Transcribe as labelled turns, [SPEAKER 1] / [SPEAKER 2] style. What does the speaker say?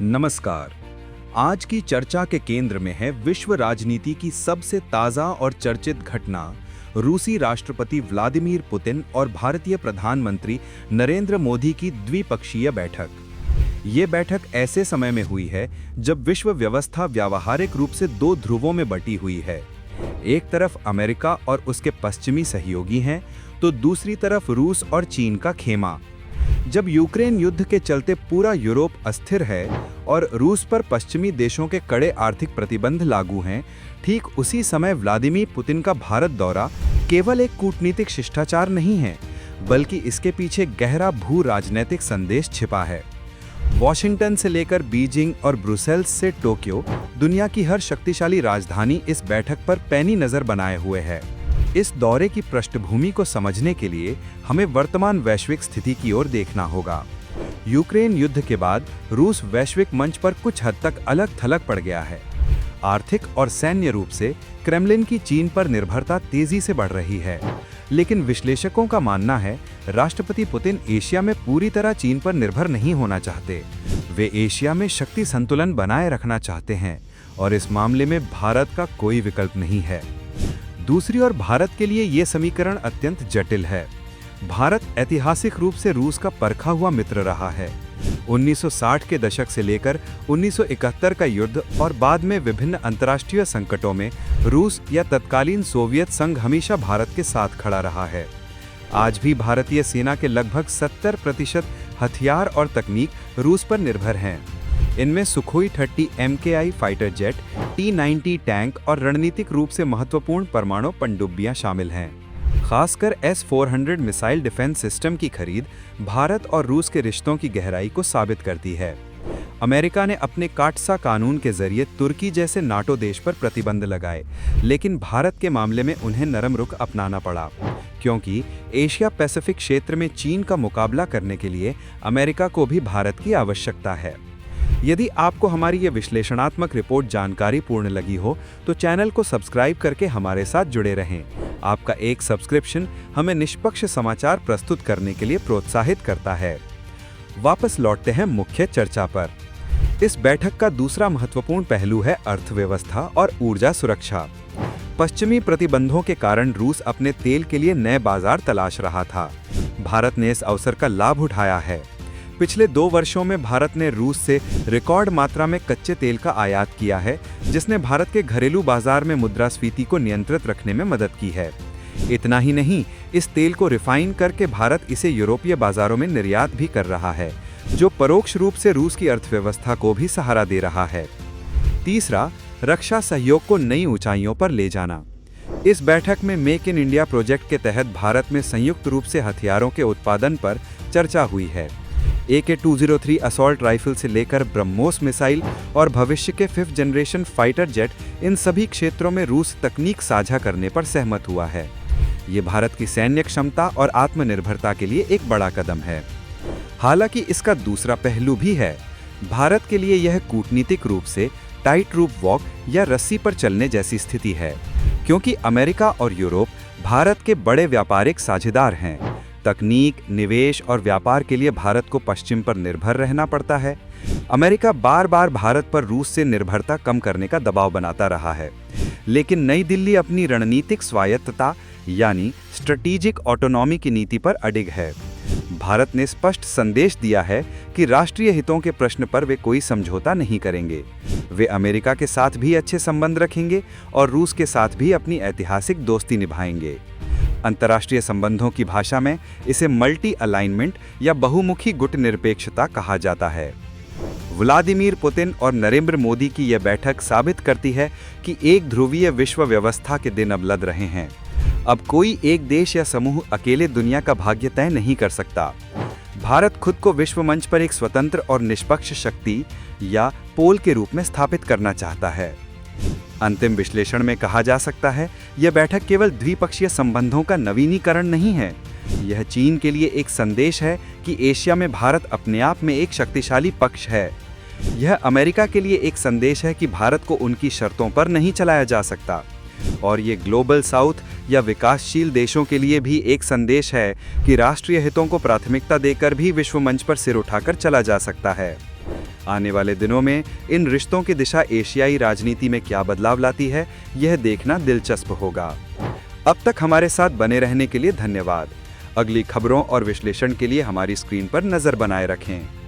[SPEAKER 1] नमस्कार। आज की चर्चा के केंद्र में है विश्व राजनीति की सबसे ताज़ा और चर्चित घटना, रूसी राष्ट्रपति व्लादिमीर पुतिन और भारतीय प्रधानमंत्री नरेंद्र मोदी की द्विपक्षीय बैठक। ये बैठक ऐसे समय में हुई है जब विश्व व्यवस्था व्यावहारिक रूप से दो ध्रुवों में बटी हुई है। एक तरफ अमेरिका और उसके पश्चिमी सहयोगी हैं, तो दूसरी तरफ रूस और चीन का खेमा। जब यूक्रेन युद्ध के चलते पूरा यूरोप अस्थिर है और रूस पर पश्चिमी देशों के कड़े आर्थिक प्रतिबंध लागू हैं, ठीक उसी समय व्लादिमीर पुतिन का भारत दौरा केवल एक कूटनीतिक शिष्टाचार नहीं है, बल्कि इसके पीछे गहरा भू राजनीतिक संदेश छिपा है। वॉशिंगटन से लेकर बीजिंग और ब्रुसेल्स से टोक्यो, दुनिया की हर शक्तिशाली राजधानी इस बैठक पर पैनी नजर बनाए हुए है। इस दौरे की पृष्ठभूमि को समझने के लिए हमें वर्तमान वैश्विक स्थिति की ओर देखना होगा। यूक्रेन युद्ध के बाद रूस वैश्विक मंच पर कुछ हद तक अलग थलग पड़ गया है। आर्थिक और सैन्य रूप से क्रेमलिन की चीन पर निर्भरता तेजी से बढ़ रही है, लेकिन विश्लेषकों का मानना है राष्ट्रपति पुतिन एशिया में पूरी तरह चीन पर निर्भर नहीं होना चाहते। वे एशिया में शक्ति संतुलन बनाए रखना चाहते हैं और इस मामले में भारत का कोई विकल्प नहीं है। दूसरी ओर भारत के लिए ये समीकरण अत्यंत जटिल है। भारत ऐतिहासिक रूप से रूस का परखा हुआ मित्र रहा है। 1960 के दशक से लेकर 1971 का युद्ध और बाद में विभिन्न अंतर्राष्ट्रीय संकटों में रूस या तत्कालीन सोवियत संघ हमेशा भारत के साथ खड़ा रहा है। आज भी भारतीय सेना के लगभग 70% हथियार और तकनीक रूस पर निर्भर हैं। इनमें Sukhoi 30 MKI fighter jet, T-90 tank और रणनीतिक रूप से महत्वपूर्ण परमाणु पनडुब्बियां शामिल हैं। खासकर S-400 मिसाइल डिफेंस सिस्टम की खरीद भारत और रूस के रिश्तों की गहराई को साबित करती है। अमेरिका ने अपने काटसा कानून के जरिए तुर्की जैसे नाटो देश पर प्रतिबंध लगाए, लेकिन भारत के मामले में उन्हें नरम रुख अपनाना पड़ा, क्योंकि एशिया पैसिफिक क्षेत्र में चीन का मुकाबला करने के लिए अमेरिका को भी भारत की आवश्यकता है। यदि आपको हमारी ये विश्लेषणात्मक रिपोर्ट जानकारी पूर्ण लगी हो, तो चैनल को सब्सक्राइब करके हमारे साथ जुड़े रहें। आपका एक सब्सक्रिप्शन हमें निष्पक्ष समाचार प्रस्तुत करने के लिए प्रोत्साहित करता है। वापस लौटते हैं मुख्य चर्चा पर। इस बैठक का दूसरा महत्वपूर्ण पहलू है अर्थव्यवस्था और ऊर्जा सुरक्षा। पश्चिमी प्रतिबंधों के कारण रूस अपने तेल के लिए नए बाजार तलाश रहा था। भारत ने इस अवसर का लाभ उठाया है। पिछले 2 वर्षों में भारत ने रूस से रिकॉर्ड मात्रा में कच्चे तेल का आयात किया है, जिसने भारत के घरेलू बाजार में मुद्रास्फीति को नियंत्रित रखने में मदद की है। इतना ही नहीं, इस तेल को रिफाइन करके भारत इसे यूरोपीय बाजारों में निर्यात भी कर रहा है, जो परोक्ष रूप से रूस की अर्थव्यवस्था को भी सहारा दे रहा है। तीसरा, रक्षा सहयोग को नई ऊंचाइयों पर ले जाना। इस बैठक में मेक इन इंडिया प्रोजेक्ट के तहत भारत में संयुक्त रूप से हथियारों के उत्पादन पर चर्चा हुई है। AK-203 असॉल्ट राइफल से लेकर ब्रह्मोस मिसाइल और भविष्य के 5th जनरेशन फाइटर जेट, इन सभी क्षेत्रों में रूस तकनीक साझा करने पर सहमत हुआ है। ये भारत की सैन्य क्षमता और आत्मनिर्भरता के लिए एक बड़ा कदम है। हालांकि इसका दूसरा पहलू भी है। भारत के लिए यह कूटनीतिक रूप से टाइट रूप वॉक या रस्सी पर चलने जैसी स्थिति है, क्योंकि अमेरिका और यूरोप भारत के बड़े व्यापारिक साझेदार हैं। तकनीक, निवेश और व्यापार के लिए भारत को पश्चिम पर निर्भर रहना पड़ता है। अमेरिका बार बार भारत पर रूस से निर्भरता कम करने का दबाव बनाता रहा है, लेकिन नई दिल्ली अपनी रणनीतिक स्वायत्तता यानी स्ट्रेटेजिक ऑटोनॉमी की नीति पर अडिग है। भारत ने स्पष्ट संदेश दिया है कि राष्ट्रीय हितों के प्रश्न पर वे कोई समझौता नहीं करेंगे। वे अमेरिका के साथ भी अच्छे संबंध रखेंगे और रूस के साथ भी अपनी ऐतिहासिक दोस्ती निभाएंगे। अंतर्राष्ट्रीय संबंधों की भाषा में इसे मल्टी अलाइनमेंट या बहुमुखी गुट निरपेक्षता कहा जाता है। व्लादिमीर पुतिन और नरेंद्र मोदी की यह बैठक साबित करती है कि एक ध्रुवीय विश्व व्यवस्था के दिन अब लद रहे हैं। अब कोई एक देश या समूह अकेले दुनिया का भाग्य तय नहीं कर सकता। भारत खुद को विश्व मंच पर एक स्वतंत्र और निष्पक्ष शक्ति या पोल के रूप में स्थापित करना चाहता है। अंतिम विश्लेषण में कहा जा सकता है, यह बैठक केवल द्विपक्षीय संबंधों का नवीनीकरण नहीं है। यह चीन के लिए एक संदेश है कि एशिया में भारत अपने आप में एक शक्तिशाली पक्ष है। यह अमेरिका के लिए एक संदेश है कि भारत को उनकी शर्तों पर नहीं चलाया जा सकता। और ये ग्लोबल साउथ या विकासशील देशों के लिए भी एक संदेश है कि राष्ट्रीय हितों को प्राथमिकता देकर भी विश्व मंच पर सिर उठाकर चला जा सकता है। आने वाले दिनों में इन रिश्तों की दिशा एशियाई राजनीति में क्या बदलाव लाती है, यह देखना दिलचस्प होगा। अब तक हमारे साथ बने रहने के लिए धन्यवाद। अगली खबरों और विश्लेषण के लिए हमारी स्क्रीन पर नजर बनाए रखें।